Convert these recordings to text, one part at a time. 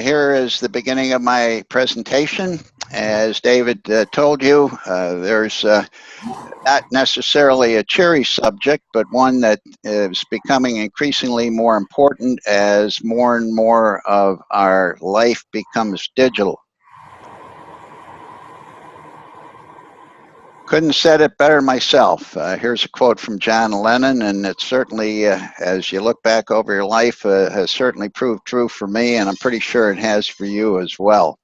Here is the beginning of my presentation. As David told you, there's not necessarily a cheery subject, but one that is becoming increasingly more important as more and more of our life becomes digital. Couldn't have said it better myself. Here's a quote from John Lennon, and it certainly, as you look back over your life, has certainly proved true for me, and I'm pretty sure it has for you as well,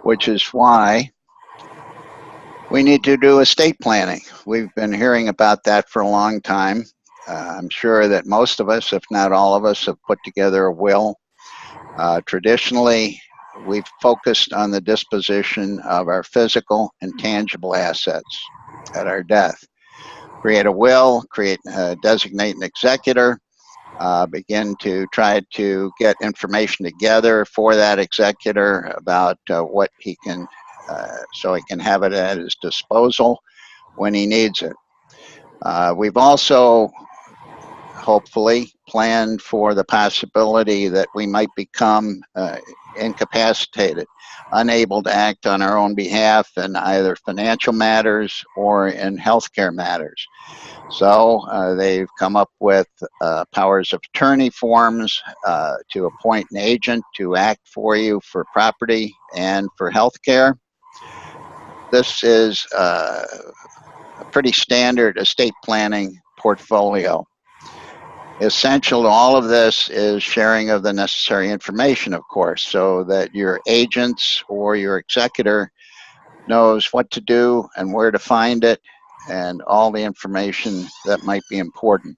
which is why we need to do estate planning. We've been hearing about that for a long time. I'm sure that most of us, if not all of us, have put together a will. Traditionally, we've focused on the disposition of our physical and tangible assets at our death. Create a will, designate an executor, begin to try to get information together for that executor about what he can, so he can have it at his disposal when he needs it. We've also hopefully planned for the possibility that we might become incapacitated, unable to act on our own behalf in either financial matters or in healthcare matters. So they've come up with powers of attorney forms to appoint an agent to act for you for property and for healthcare. This is a pretty standard estate planning portfolio. Essential to all of this is sharing of the necessary information, of course, so that your agents or your executor knows what to do and where to find it and all the information that might be important.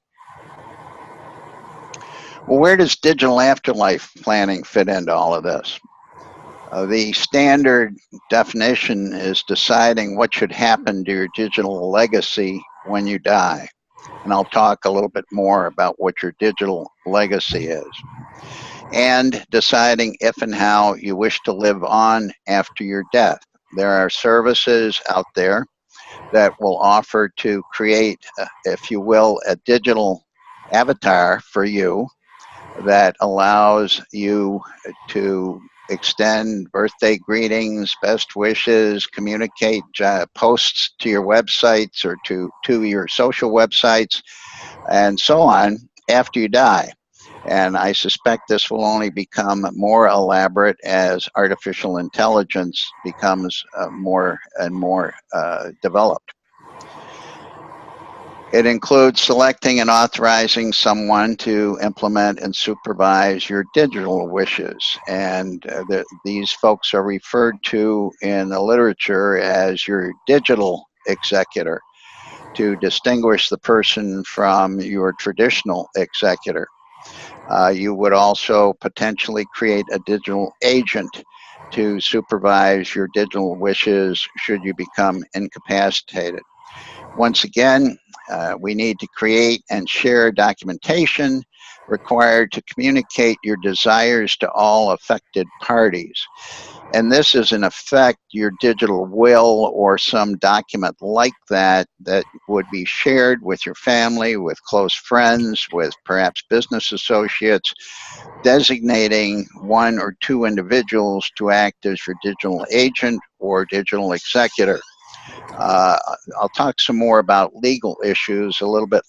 Well, where does digital afterlife planning fit into all of this? The standard definition is deciding what should happen to your digital legacy when you die. And I'll talk a little bit more about what your digital legacy is. And deciding if and how you wish to live on after your death. There are services out there that will offer to create, if you will, a digital avatar for you that allows you to extend birthday greetings, best wishes, communicate posts to your websites or to your social websites, and so on after you die. And I suspect this will only become more elaborate as artificial intelligence becomes more and more developed. It includes selecting and authorizing someone to implement and supervise your digital wishes. And these folks are referred to in the literature as your digital executor, to distinguish the person from your traditional executor. You would also potentially create a digital agent to supervise your digital wishes should you become incapacitated. Once again, we need to create and share documentation required to communicate your desires to all affected parties. And this is in effect your digital will or some document like that that would be shared with your family, with close friends, with perhaps business associates, designating one or two individuals to act as your digital agent or digital executor. I'll talk some more about legal issues a little bit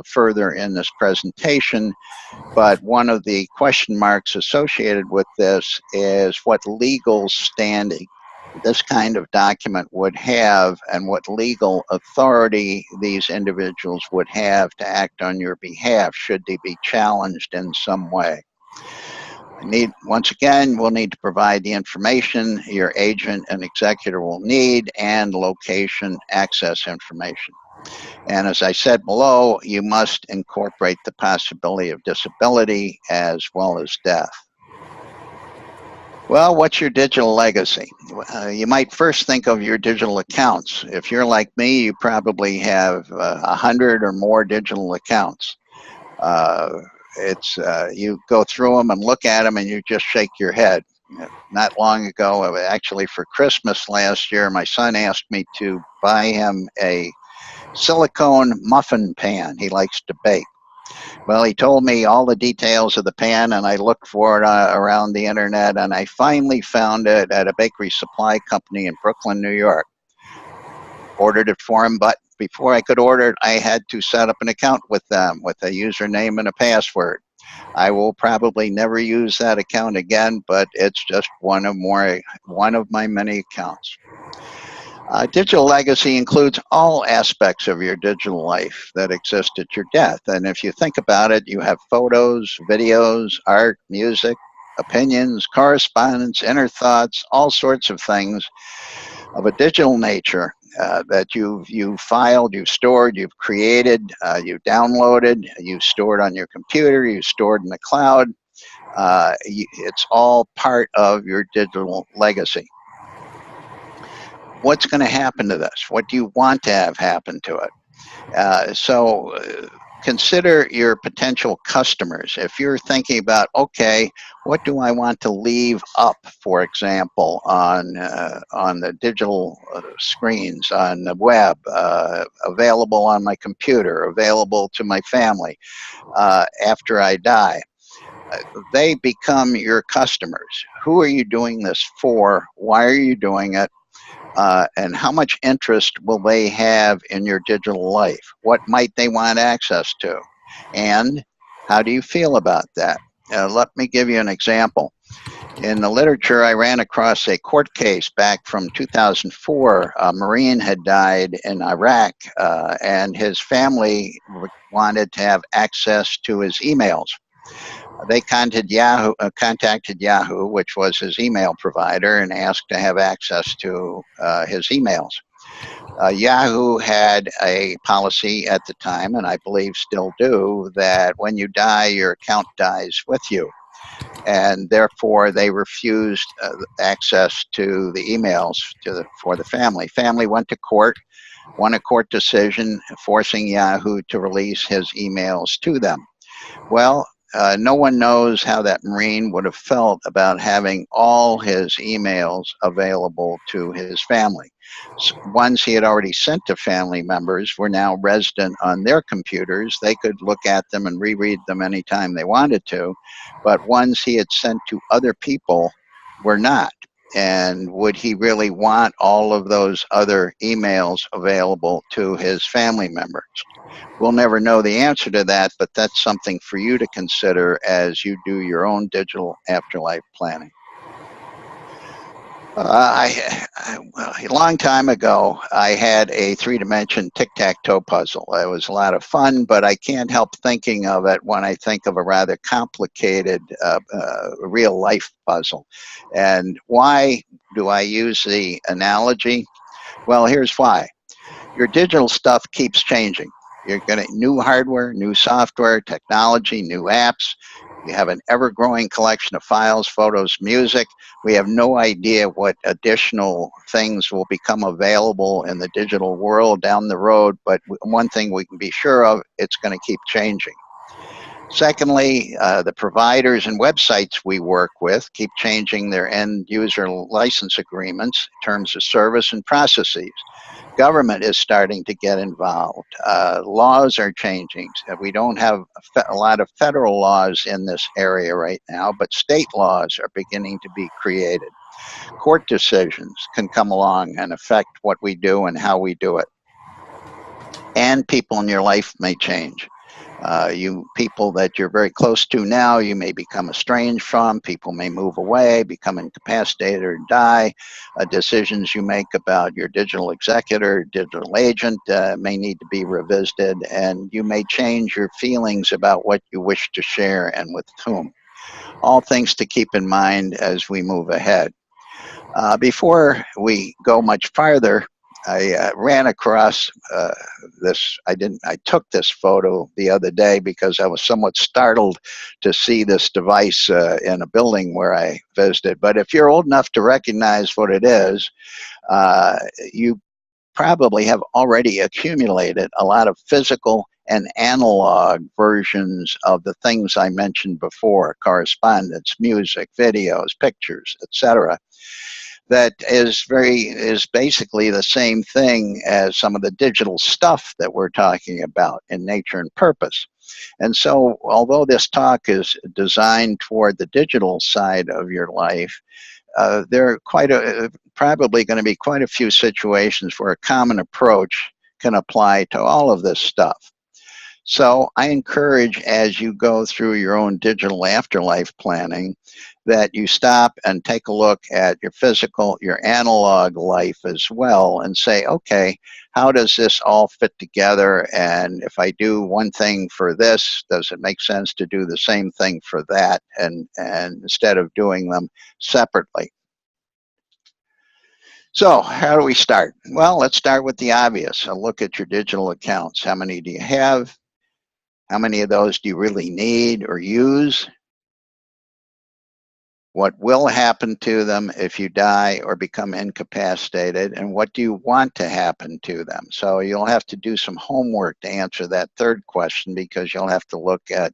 further in this presentation, but one of the question marks associated with this is what legal standing this kind of document would have and what legal authority these individuals would have to act on your behalf should they be challenged in some way. Once again, we'll need to provide the information your agent and executor will need and location access information. And as I said below, you must incorporate the possibility of disability as well as death. Well, what's your digital legacy? You might first think of your digital accounts. If you're like me, you probably have 100 or more digital accounts. You go through them and look at them and you just shake your head. Not long ago, actually for Christmas last year, my son asked me to buy him a silicone muffin pan. He likes to bake. Well, he told me all the details of the pan, and I looked for it around the internet, and I finally found it at a bakery supply company in Brooklyn, New York. Ordered it for him, but before I could order it, I had to set up an account with them with a username and a password. I will probably never use that account again, but it's just one of my many accounts. Digital legacy includes all aspects of your digital life that exist at your death. And if you think about it, you have photos, videos, art, music, opinions, correspondence, inner thoughts, all sorts of things of a digital nature that you've filed, you've stored, you've created, you've downloaded, you've stored on your computer, you've stored in the cloud. It's all part of your digital legacy. What's going to happen to this? What do you want to have happen to it? Consider your potential customers. If you're thinking about, okay, what do I want to leave up, for example, on the digital screens, on the web, available on my computer, available to my family after I die, they become your customers. Who are you doing this for? Why are you doing it? And how much interest will they have in your digital life? What might they want access to? And how do you feel about that? Let me give you an example. In the literature, I ran across a court case back from 2004. A Marine had died in Iraq, and his family wanted to have access to his emails. They contacted Yahoo, which was his email provider, and asked to have access to his emails. Yahoo had a policy at the time, and I believe still do, that when you die, your account dies with you. And therefore, they refused access to the emails for the family. Family went to court, won a court decision forcing Yahoo to release his emails to them. Well, no one knows how that Marine would have felt about having all his emails available to his family. Ones he had already sent to family members were now resident on their computers. They could look at them and reread them anytime they wanted to, but ones he had sent to other people were not. And would he really want all of those other emails available to his family members? We'll never know the answer to that, but that's something for you to consider as you do your own digital afterlife planning. A long time ago, I had a three-dimension tic-tac-toe puzzle. It was a lot of fun, but I can't help thinking of it when I think of a rather complicated real-life puzzle. And why do I use the analogy? Well, here's why. Your digital stuff keeps changing. You're getting new hardware, new software, technology, new apps. You have an ever-growing collection of files, photos, music. We have no idea what additional things will become available in the digital world down the road, but one thing we can be sure of, it's going to keep changing. Secondly, the providers and websites we work with keep changing their end user license agreements, terms of service, and processes. Government is starting to get involved. Laws are changing. We don't have a lot of federal laws in this area right now, but state laws are beginning to be created. Court decisions can come along and affect what we do and how we do it. And people in your life may change. People that you're very close to now, you may become estranged from. People may move away, become incapacitated, or die. Decisions you make about your digital executor, digital agent may need to be revisited, and you may change your feelings about what you wish to share and with whom. All things to keep in mind as we move ahead. Before we go much farther, I ran across this. I took this photo the other day because I was somewhat startled to see this device in a building where I visited. But if you're old enough to recognize what it is, you probably have already accumulated a lot of physical and analog versions of the things I mentioned before: correspondence, music, videos, pictures, etc. That is basically the same thing as some of the digital stuff that we're talking about in nature and purpose. And so, although this talk is designed toward the digital side of your life, there are probably going to be quite a few situations where a common approach can apply to all of this stuff. So I encourage, as you go through your own digital afterlife planning, that you stop and take a look at your physical, your analog life as well, and say, okay, how does this all fit together? And if I do one thing for this, does it make sense to do the same thing for that, and instead of doing them separately? So how do we start? Well, let's start with the obvious. A look at your digital accounts. How many do you have? How many of those do you really need or use? What will happen to them if you die or become incapacitated? And what do you want to happen to them? So you'll have to do some homework to answer that third question, because you'll have to look at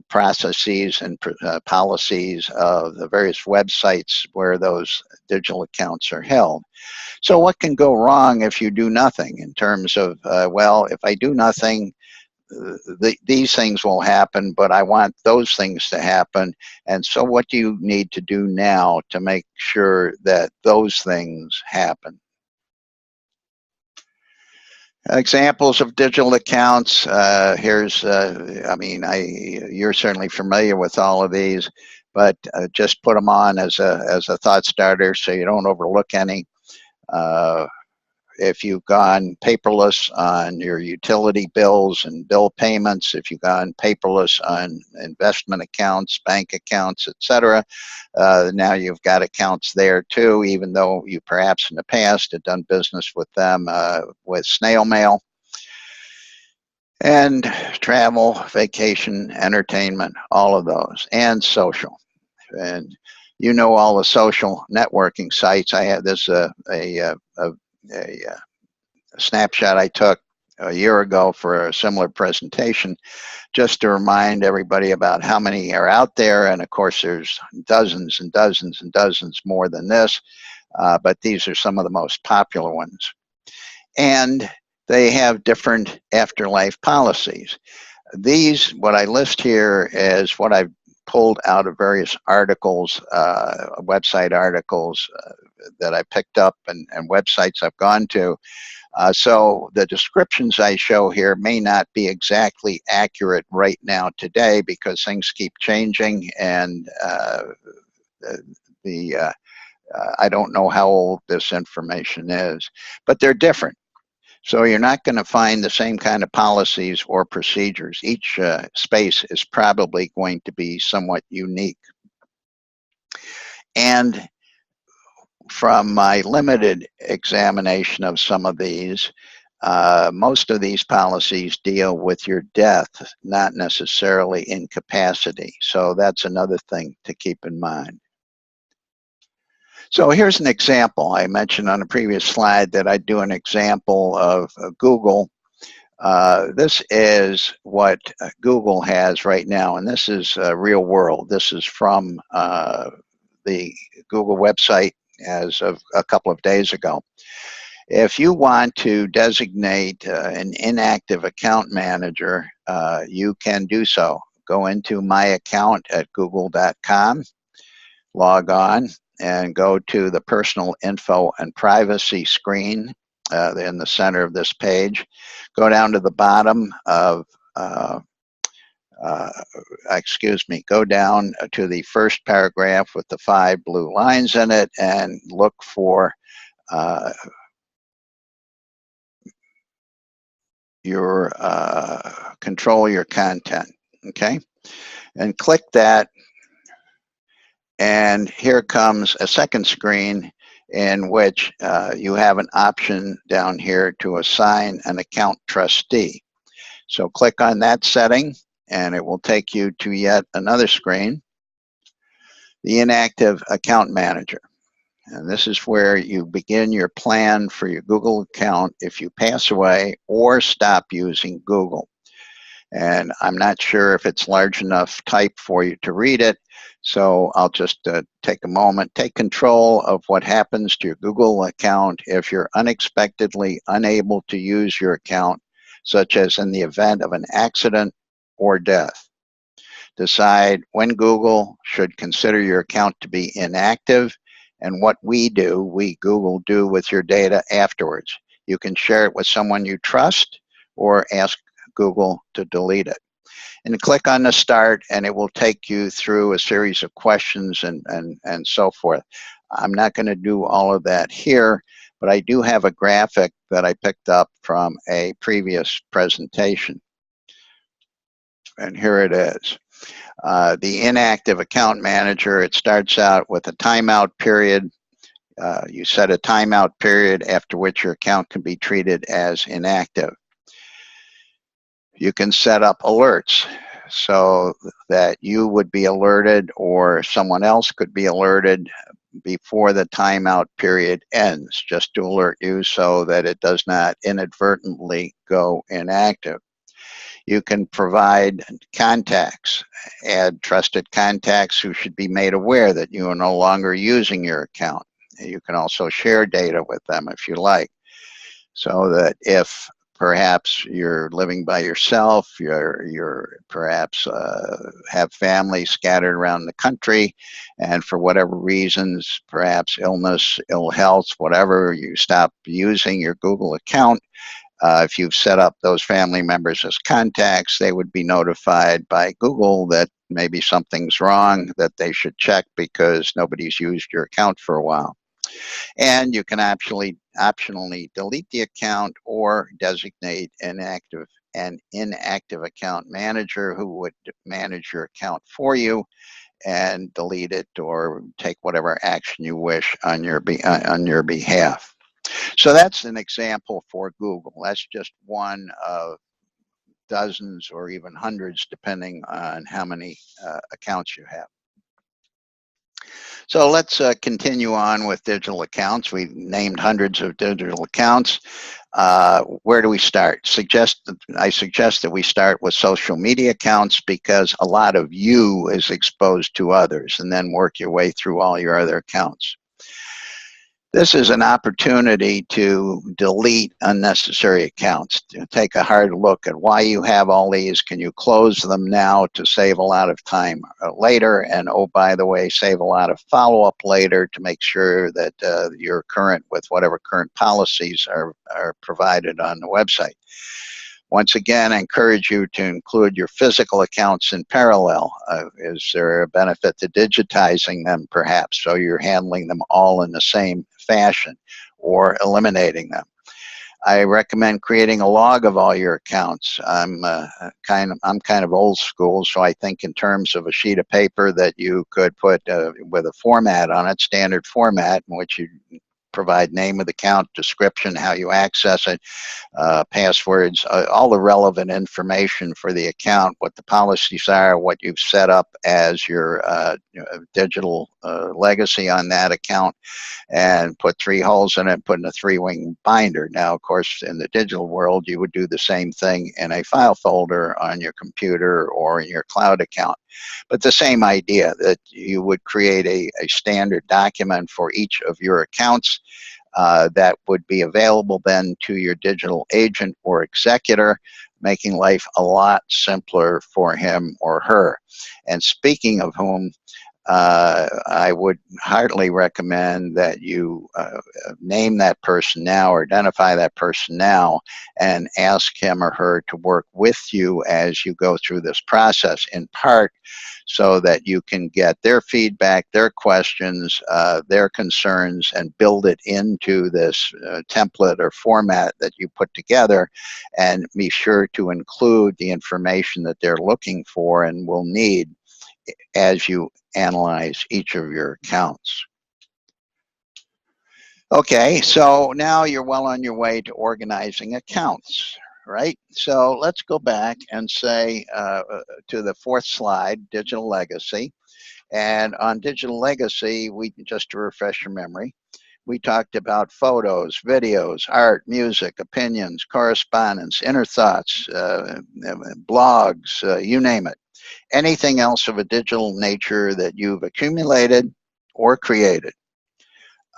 processes and policies of the various websites where those digital accounts are held. So what can go wrong if you do nothing, in terms of, well, if I do nothing, these things will happen, but I want those things to happen. And so what do you need to do now to make sure that those things happen? Examples of digital accounts. Here's, you're certainly familiar with all of these, but just put them on as a thought starter so you don't overlook any. If you've gone paperless on your utility bills and bill payments, if you've gone paperless on investment accounts, bank accounts, etc., now you've got accounts there too, even though you perhaps in the past had done business with them with snail mail. And travel, vacation, entertainment, all of those, and social. And you know all the social networking sites. I had this a snapshot I took a year ago for a similar presentation, just to remind everybody about how many are out there. And of course, there's dozens and dozens and dozens more than this, but these are some of the most popular ones. And they have different afterlife policies. These, what I list here, is what I've pulled out of various articles, website articles that I picked up, and websites I've gone to. So the descriptions I show here may not be exactly accurate right now today, because things keep changing, and I don't know how old this information is, but they're different. So you're not going to find the same kind of policies or procedures. Each space is probably going to be somewhat unique. And from my limited examination of some of these, most of these policies deal with your death, not necessarily incapacity. So that's another thing to keep in mind. So here's an example. I mentioned on a previous slide that I do an example of Google. This is what Google has right now, and this is real world. This is from the Google website as of a couple of days ago. If you want to designate an inactive account manager, you can do so. Go into My Account at google.com, log on, and go to the Personal Info and Privacy screen in the center of this page. Go down to the bottom of, go down to the first paragraph with the 5 blue lines in it, and look for your control your content, okay? And click that, and here comes a second screen in which you have an option down here to assign an account trustee. So click on that setting, and it will take you to yet another screen, the inactive account manager. And this is where you begin your plan for your Google account if you pass away or stop using Google. And I'm not sure if it's large enough type for you to read it, so I'll just take a moment. Take control of what happens to your Google account if you're unexpectedly unable to use your account, such as in the event of an accident, or death. Decide when Google should consider your account to be inactive and what we, Google, do with your data afterwards. You can share it with someone you trust or ask Google to delete it. And click on the start and it will take you through a series of questions and so forth. I'm not going to do all of that here, but I do have a graphic that I picked up from a previous presentation. And here it is. The inactive account manager, it starts out with a timeout period. You set a timeout period after which your account can be treated as inactive. You can set up alerts so that you would be alerted or someone else could be alerted before the timeout period ends, just to alert you so that it does not inadvertently go inactive. You can provide contacts, add trusted contacts who should be made aware that you are no longer using your account. You can also share data with them if you like, so that if perhaps you're living by yourself, you're perhaps have family scattered around the country, and for whatever reasons, perhaps illness, ill health, whatever, you stop using your Google account. If you've set up those family members as contacts, they would be notified by Google that maybe something's wrong, that they should check because nobody's used your account for a while. And you can optionally delete the account or designate an inactive account manager who would manage your account for you and delete it or take whatever action you wish on your behalf. So that's an example for Google. That's just one of dozens or even hundreds, depending on how many accounts you have. So let's continue on with digital accounts. We've named hundreds of digital accounts. Where do we start? I suggest that we start with social media accounts because a lot of you is exposed to others, and then work your way through all your other accounts. This is an opportunity to delete unnecessary accounts, to take a hard look at why you have all these. Can you close them now to save a lot of time later? And oh, by the way, save a lot of follow-up later to make sure that you're current with whatever current policies are provided on the website. Once again, I encourage you to include your physical accounts in parallel. Is there a benefit to digitizing them, perhaps, so you're handling them all in the same fashion, or eliminating them? I recommend creating a log of all your accounts. I'm kind of old school, so I think in terms of a sheet of paper that you could put with a format on it, standard format, in which you provide name of the account, description, how you access it, passwords, all the relevant information for the account, what the policies are, what you've set up as your digital legacy on that account, and put 3 holes in it, put in a 3-wing binder. Now, of course, in the digital world, you would do the same thing in a file folder on your computer or in your cloud account. But the same idea, that you would create a standard document for each of your accounts that would be available then to your digital agent or executor, making life a lot simpler for him or her. And speaking of whom, I would heartily recommend that you name that person now, or identify that person now, and ask him or her to work with you as you go through this process, in part so that you can get their feedback, their questions, their concerns, and build it into this template or format that you put together, and be sure to include the information that they're looking for and will need as you analyze each of your accounts. Okay, so now you're well on your way to organizing accounts, right? So let's go back and say to the 4th slide, digital legacy. And on digital legacy, just to refresh your memory, we talked about photos, videos, art, music, opinions, correspondence, inner thoughts, blogs, you name it. Anything else of a digital nature that you've accumulated or created.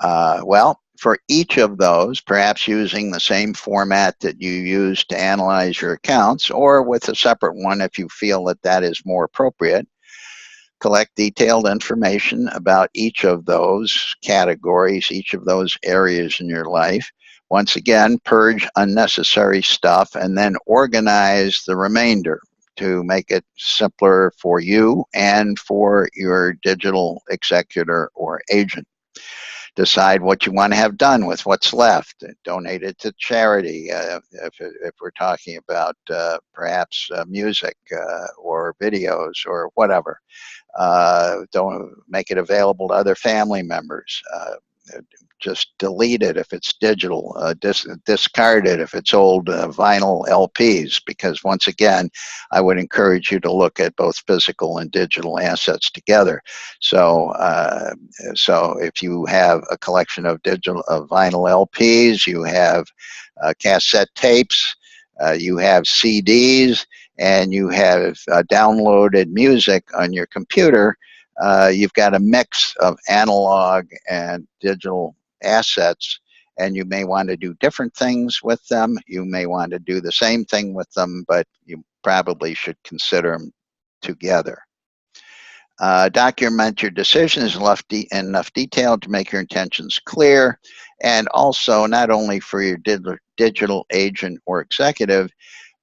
Well, for each of those, perhaps using the same format that you use to analyze your accounts, or with a separate one if you feel that that is more appropriate. Collect detailed information about each of those categories, each of those areas in your life. Once again, purge unnecessary stuff and then organize the remainder to make it simpler for you and for your digital executor or agent. Decide what you want to have done with what's left. Donate it to charity if we're talking about perhaps music or videos or whatever. Don't make it available to other family members. Just delete it if it's digital, discard it if it's old vinyl LPs, because once again, I would encourage you to look at both physical and digital assets together. So, so if you have a collection of digital vinyl LPs, you have cassette tapes, you have CDs, and you have downloaded music on your computer, you've got a mix of analog and digital assets, and you may want to do different things with them. You may want to do the same thing with them, but you probably should consider them together. Document your decisions in enough detail to make your intentions clear, and also not only for your digital agent or executive,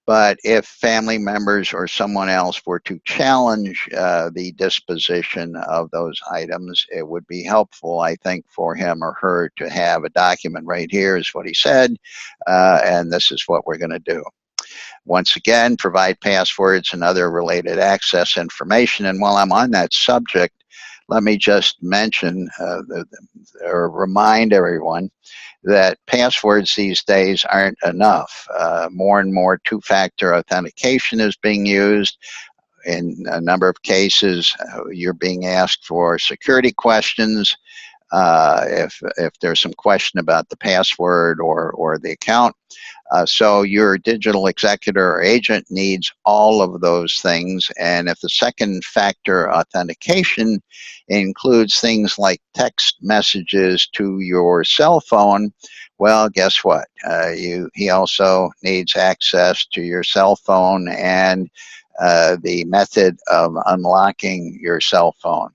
but if family members or someone else were to challenge the disposition of those items, it would be helpful, I think, for him or her to have a document. Right here is what he said, and this is what we're going to do. Once again, provide passwords and other related access information. And while I'm on that subject, let me just mention or remind everyone that passwords these days aren't enough. More and more two-factor authentication is being used. In a number of cases, you're being asked for security questions. If there's some question about the password or the account. So your digital executor or agent needs all of those things. And if the second factor authentication includes things like text messages to your cell phone, well, guess what? He also needs access to your cell phone and the method of unlocking your cell phone.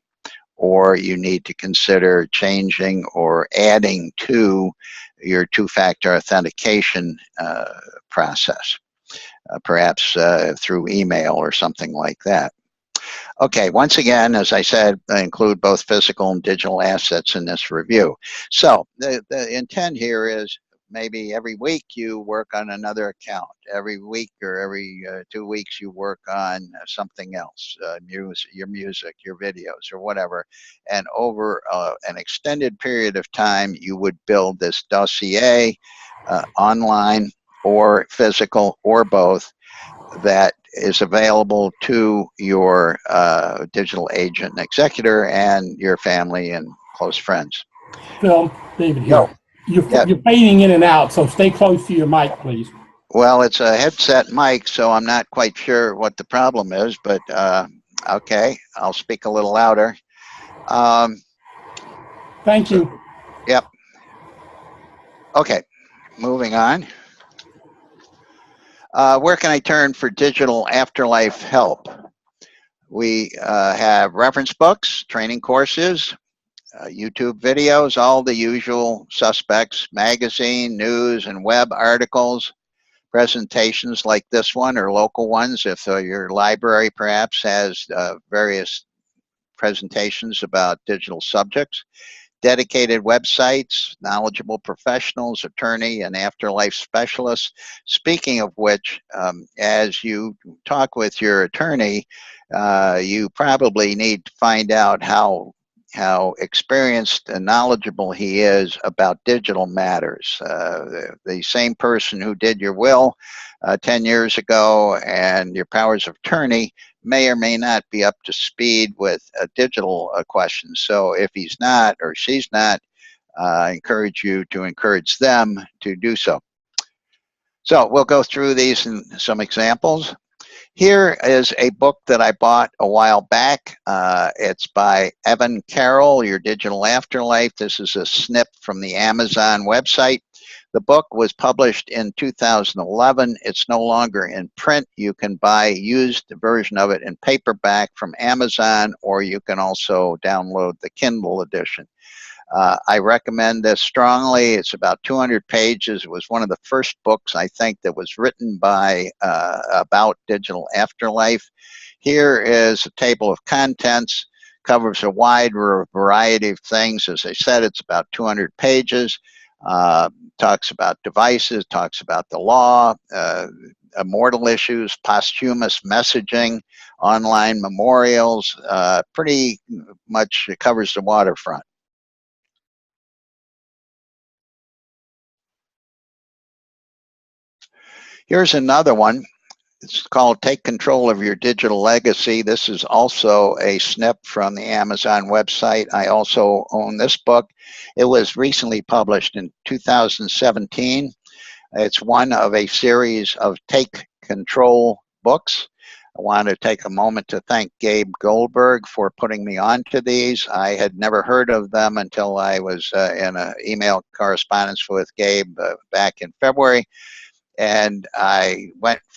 Or you need to consider changing or adding to your two-factor authentication process, perhaps through email or something like that. Okay, once again, as I said, I include both physical and digital assets in this review. So the intent here is maybe every week you work on another account. Every week or every 2 weeks you work on something else, your music, your videos, or whatever. And over an extended period of time, you would build this dossier online or physical or both that is available to your digital agent and executor and your family and close friends. Phil, David here. You're fading in and out, so stay close to your mic, please. Well, it's a headset mic, so I'm not quite sure what the problem is, but okay, I'll speak a little louder. Thank you. Yep. Okay, moving on. Where can I turn for digital Afterlife help? We have reference books, training courses, YouTube videos, all the usual suspects, magazine, news, and web articles, presentations like this one or local ones if your library perhaps has various presentations about digital subjects, dedicated websites, knowledgeable professionals, attorney, and afterlife specialists. Speaking of which, as you talk with your attorney, you probably need to find out how experienced and knowledgeable he is about digital matters. The same person who did your will 10 years ago and your powers of attorney may or may not be up to speed with digital questions. So if he's not or she's not, I encourage you to encourage them to do so. So we'll go through these in some examples. Here is a book that I bought a while back. It's by Evan Carroll, Your Digital Afterlife. This is a snip from the Amazon website. The book was published in 2011. It's no longer in print. You can buy a used version of it in paperback from Amazon, or you can also download the Kindle edition. I recommend this strongly. It's about 200 pages. It was one of the first books, I think, that was written by about digital afterlife. Here is a table of contents, covers a wide variety of things. As I said, it's about 200 pages. Talks about devices, talks about the law, immortal issues, posthumous messaging, online memorials. Pretty much covers the waterfront. Here's another one. It's called Take Control of Your Digital Legacy. This is also a snip from the Amazon website. I also own this book. It was recently published in 2017. It's one of a series of Take Control books. I want to take a moment to thank Gabe Goldberg for putting me onto these. I had never heard of them until I was in an email correspondence with Gabe back in February. And I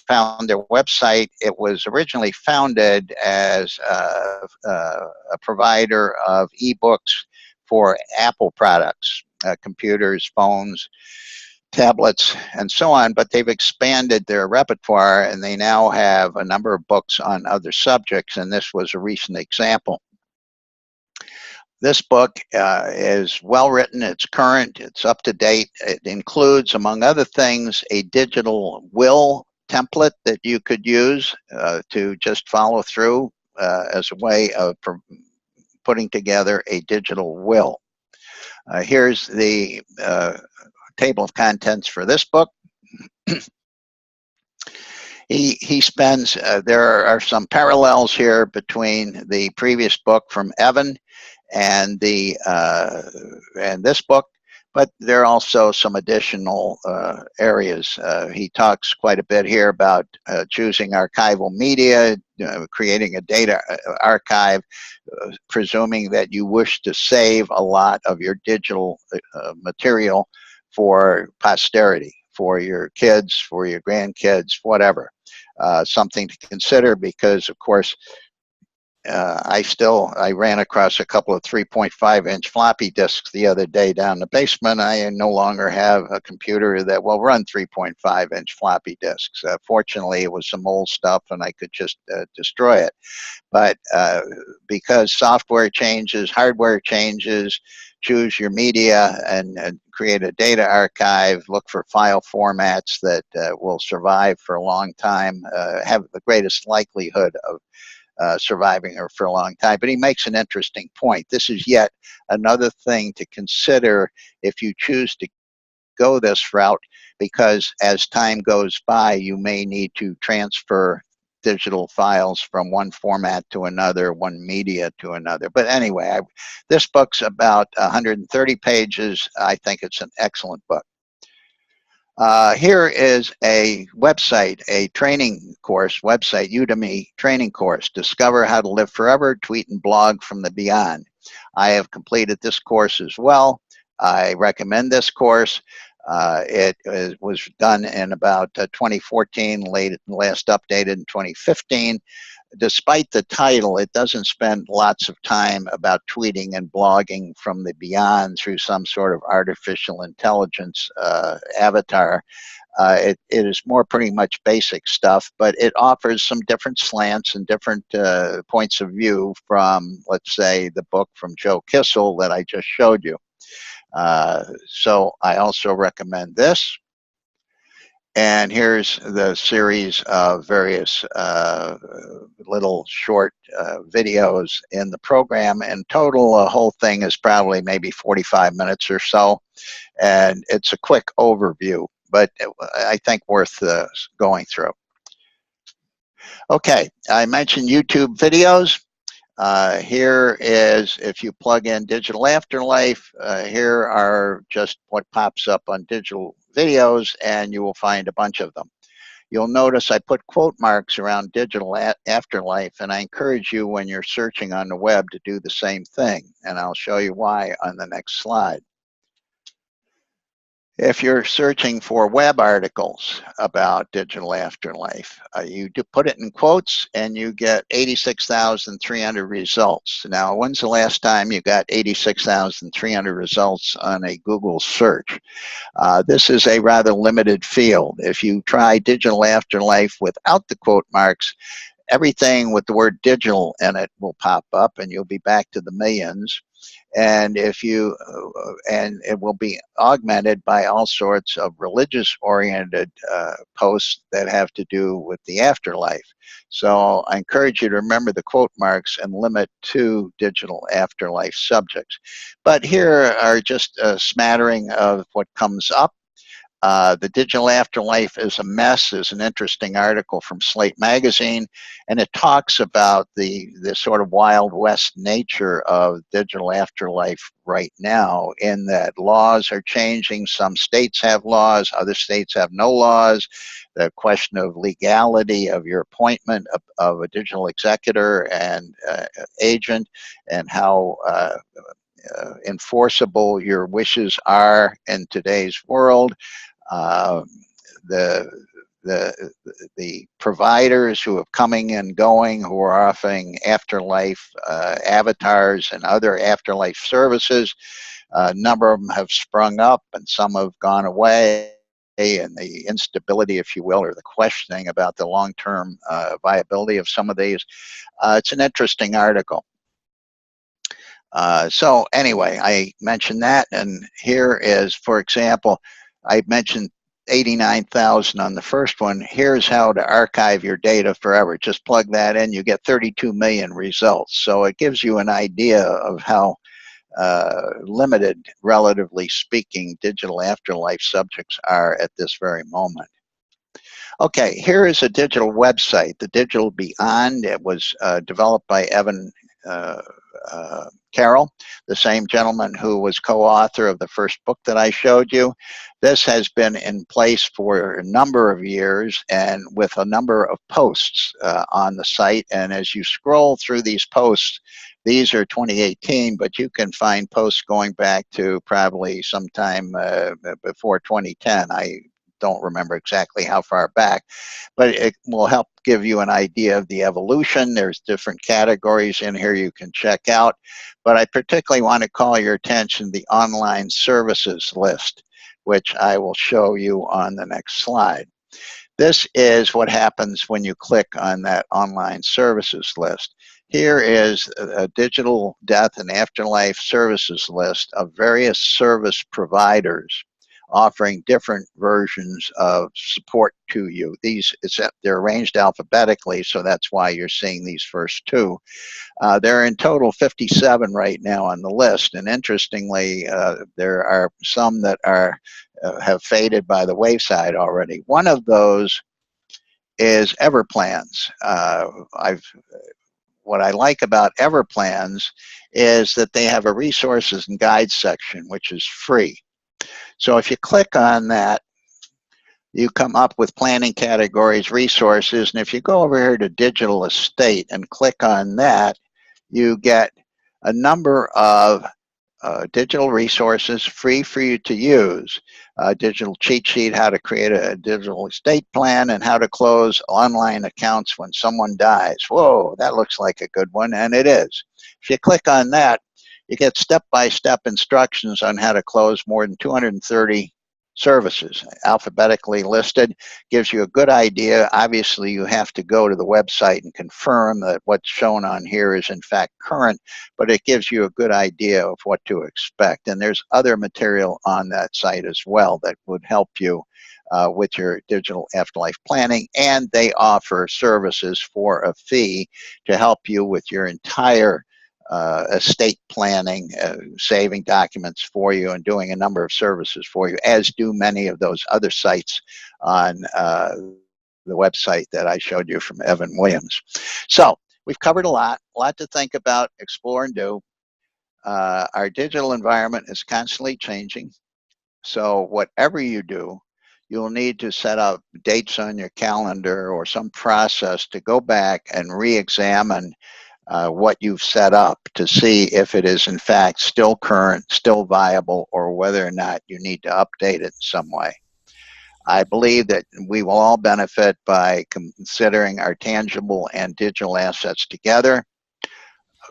found their website. It was originally founded as a provider of ebooks for Apple products, computers, phones, tablets, and so on, but they've expanded their repertoire and they now have a number of books on other subjects, and this was a recent example. This book is well written, it's current, it's up to date. It includes, among other things, a digital will template that you could use to just follow through as a way of putting together a digital will. Here's the table of contents for this book. He spends, there are some parallels here between the previous book from Evan and this book, but there are also some additional areas. He talks quite a bit here about choosing archival media, creating a data archive, presuming that you wish to save a lot of your digital material for posterity, for your kids, for your grandkids, whatever. Something to consider because, of course, I ran across a couple of 3.5-inch floppy disks the other day down the basement. I no longer have a computer that will run 3.5-inch floppy disks. Fortunately, it was some old stuff and I could just destroy it. But because software changes, hardware changes, choose your media and create a data archive, look for file formats that will survive for a long time, have the greatest likelihood of surviving her for a long time. But he makes an interesting point. This is yet another thing to consider if you choose to go this route, because as time goes by, you may need to transfer digital files from one format to another, one media to another. But anyway, this book's about 130 pages. I think it's an excellent book. Here is a website, a training course website, Udemy training course, Discover How to Live Forever, Tweet and Blog from the Beyond. I have completed this course as well. I recommend this course. It was done in about 2014, last updated in 2015. Despite the title, it doesn't spend lots of time about tweeting and blogging from the beyond through some sort of artificial intelligence avatar. It is more pretty much basic stuff, but it offers some different slants and different points of view from, let's say, the book from Joe Kissel that I just showed you. So I also recommend this. And here's the series of various little short videos in the program. In total, the whole thing is probably maybe 45 minutes or so. And it's a quick overview, but I think worth going through. Okay, I mentioned YouTube videos. Here is, if you plug in Digital Afterlife, here are just what pops up on digital videos, and you will find a bunch of them. you'll notice I put quote marks around digital afterlife, and I encourage you when you're searching on the web to do the same thing, and I'll show you why on the next slide. If you're searching for web articles about digital afterlife, you do put it in quotes and you get 86,300 results. Now, when's the last time you got 86,300 results on a Google search? This is a rather limited field. If you try digital afterlife without the quote marks, everything with the word digital in it will pop up and you'll be back to the millions. And if you and it will be augmented by all sorts of religious oriented posts that have to do with the afterlife. So I encourage you to remember the quote marks and limit to digital afterlife subjects. But here are just a smattering of what comes up. The Digital Afterlife is a Mess is an interesting article from Slate Magazine, and it talks about the sort of Wild West nature of digital afterlife right now, in that laws are changing. Some states have laws, other states have no laws. The question of legality of your appointment of a digital executor and agent, and how enforceable your wishes are in today's world. The providers who are coming and going, who are offering afterlife avatars and other afterlife services, a number of them have sprung up and some have gone away. And the instability, if you will, or the questioning about the long-term viability of some of these. It's an interesting article. So anyway, I mentioned that, and here is, for example, I mentioned 89,000 on the first one. Here's how to archive your data forever. Just plug that in, you get 32 million results. So it gives you an idea of how limited, relatively speaking, digital afterlife subjects are at this very moment. Okay, here is a digital website, the Digital Beyond. It was developed by Evan Carroll, the same gentleman who was co-author of the first book that I showed you. This has been in place for a number of years and with a number of posts on the site. And as you scroll through these posts, these are 2018, but you can find posts going back to probably sometime before 2010. I don't remember exactly how far back, but it will help give you an idea of the evolution. There's different categories in here you can check out, but I particularly want to call your attention to the online services list, which I will show you on the next slide. This is what happens when you click on that online services list. Here is a digital death and afterlife services list of various service providers offering different versions of support to you. They're arranged alphabetically, so that's why you're seeing these first two. There are in total 57 right now on the list, and interestingly, there are some that have faded by the wayside already. One of those is Everplans. What I like about Everplans is that they have a resources and guides section, which is free. So if you click on that, you come up with planning categories, resources, and if you go over here to digital estate and click on that, you get a number of digital resources free for you to use. Digital cheat sheet, how to create a digital estate plan, and how to close online accounts when someone dies. Whoa, that looks like a good one, and it is. If you click on that, you get step-by-step instructions on how to close more than 230 services, alphabetically listed. Gives you a good idea. Obviously, you have to go to the website and confirm that what's shown on here is in fact current, but it gives you a good idea of what to expect. And there's other material on that site as well that would help you with your digital afterlife planning, and they offer services for a fee to help you with your entire estate planning, saving documents for you, and doing a number of services for you, as do many of those other sites on the website that I showed you from Evan Williams. So we've covered a lot to think about, explore, and do. Our digital environment is constantly changing. So whatever you do, you'll need to set up dates on your calendar or some process to go back and re-examine what you've set up to see if it is in fact still current, still viable, or whether or not you need to update it in some way. I believe that we will all benefit by considering our tangible and digital assets together.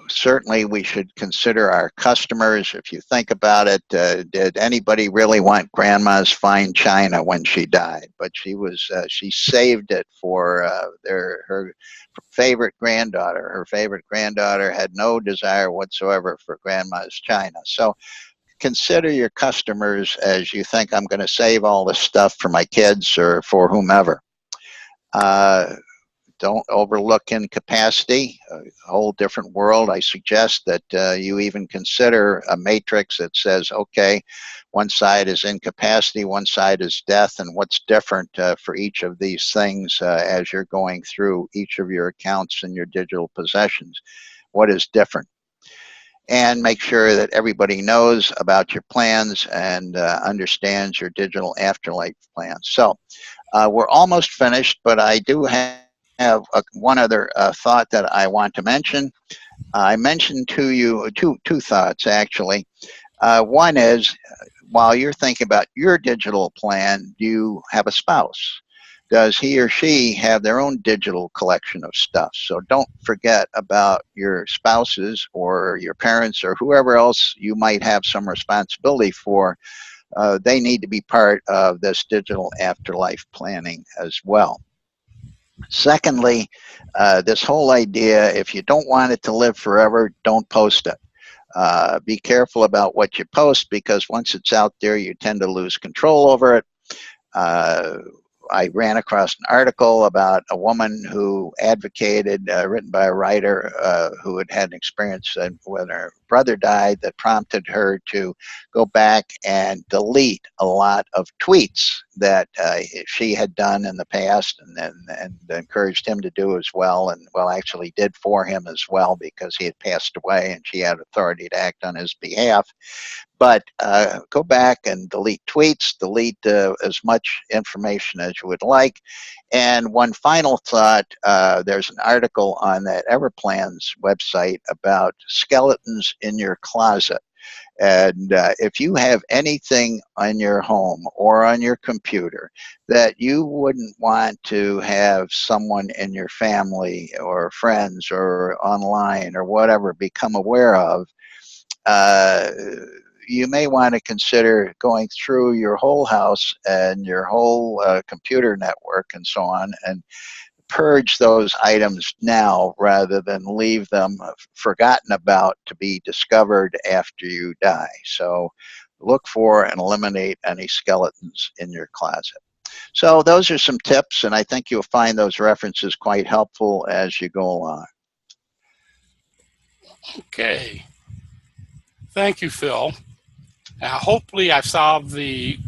Certainly, we should consider our customers. If you think about it, did anybody really want grandma's fine china when she died? But she saved it for her favorite granddaughter. Her favorite granddaughter had no desire whatsoever for grandma's china. So consider your customers as you think, I'm going to save all this stuff for my kids or for whomever. Don't overlook incapacity, a whole different world. I suggest that you even consider a matrix that says, okay, one side is incapacity, one side is death, and what's different for each of these things as you're going through each of your accounts and your digital possessions. What is different? And make sure that everybody knows about your plans and understands your digital afterlife plans. So we're almost finished, but I do have one other thought that I want to mention. I mentioned to you two thoughts, actually. One is, while you're thinking about your digital plan, do you have a spouse? Does he or she have their own digital collection of stuff? So don't forget about your spouses or your parents or whoever else you might have some responsibility for. They need to be part of this digital afterlife planning as well. Secondly, this whole idea, if you don't want it to live forever, don't post it. Be careful about what you post, because once it's out there, you tend to lose control over it. I ran across an article about a woman who advocated, written by a writer who had had an experience when her brother died, that prompted her to go back and delete a lot of tweets that she had done in the past, and encouraged him to do as well, and well, actually did for him as well, because he had passed away and she had authority to act on his behalf. But go back and delete tweets, delete as much information as you would like. And one final thought, there's an article on that Everplans website about skeletons in your closet. And if you have anything on your home or on your computer that you wouldn't want to have someone in your family or friends or online or whatever become aware of, you may want to consider going through your whole house and your whole computer network and so on, and purge those items now rather than leave them forgotten about to be discovered after you die. So look for and eliminate any skeletons in your closet. So those are some tips, and I think you'll find those references quite helpful as you go along. Okay. Thank you, Phil. Hopefully I've solved the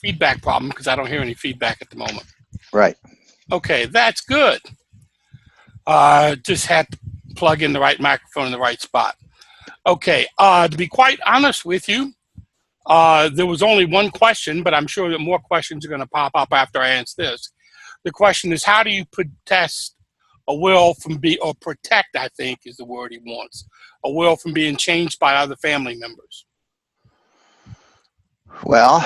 feedback problem, because I don't hear any feedback at the moment. Right. Okay, that's good. Just had to plug in the right microphone in the right spot. Okay, to be quite honest with you, there was only one question, but I'm sure that more questions are going to pop up after I answer this. The question is, how do you protest a will from or protect, I think is the word he wants, a will from being changed by other family members? Well,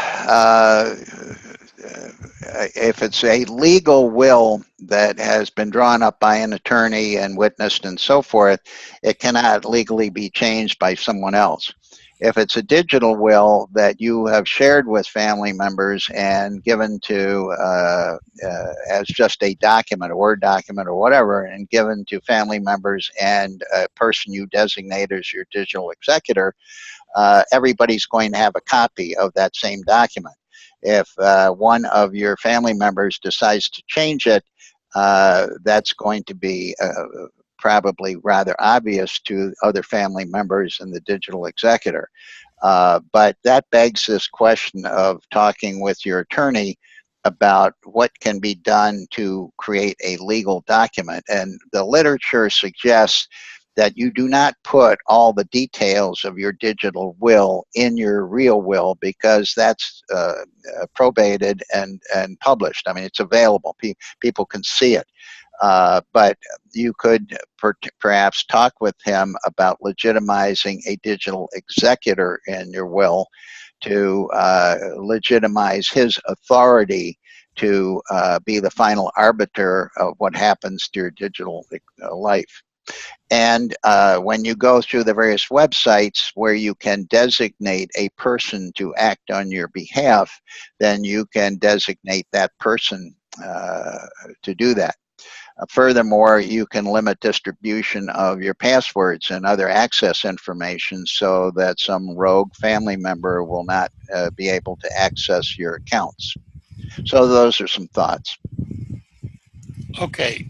if it's a legal will that has been drawn up by an attorney and witnessed and so forth, it cannot legally be changed by someone else. If it's a digital will that you have shared with family members and given to as just a document, a Word document or whatever, and given to family members and a person you designate as your digital executor, everybody's going to have a copy of that same document. If one of your family members decides to change it, that's going to be probably rather obvious to other family members and the digital executor. But that begs this question of talking with your attorney about what can be done to create a legal document. And the literature suggests that you do not put all the details of your digital will in your real will, because that's probated and published. I mean, it's available. People can see it. But you could perhaps talk with him about legitimizing a digital executor in your will to legitimize his authority to be the final arbiter of what happens to your digital life. And when you go through the various websites where you can designate a person to act on your behalf, then you can designate that person to do that. Furthermore, you can limit distribution of your passwords and other access information so that some rogue family member will not be able to access your accounts. So those are some thoughts. Okay.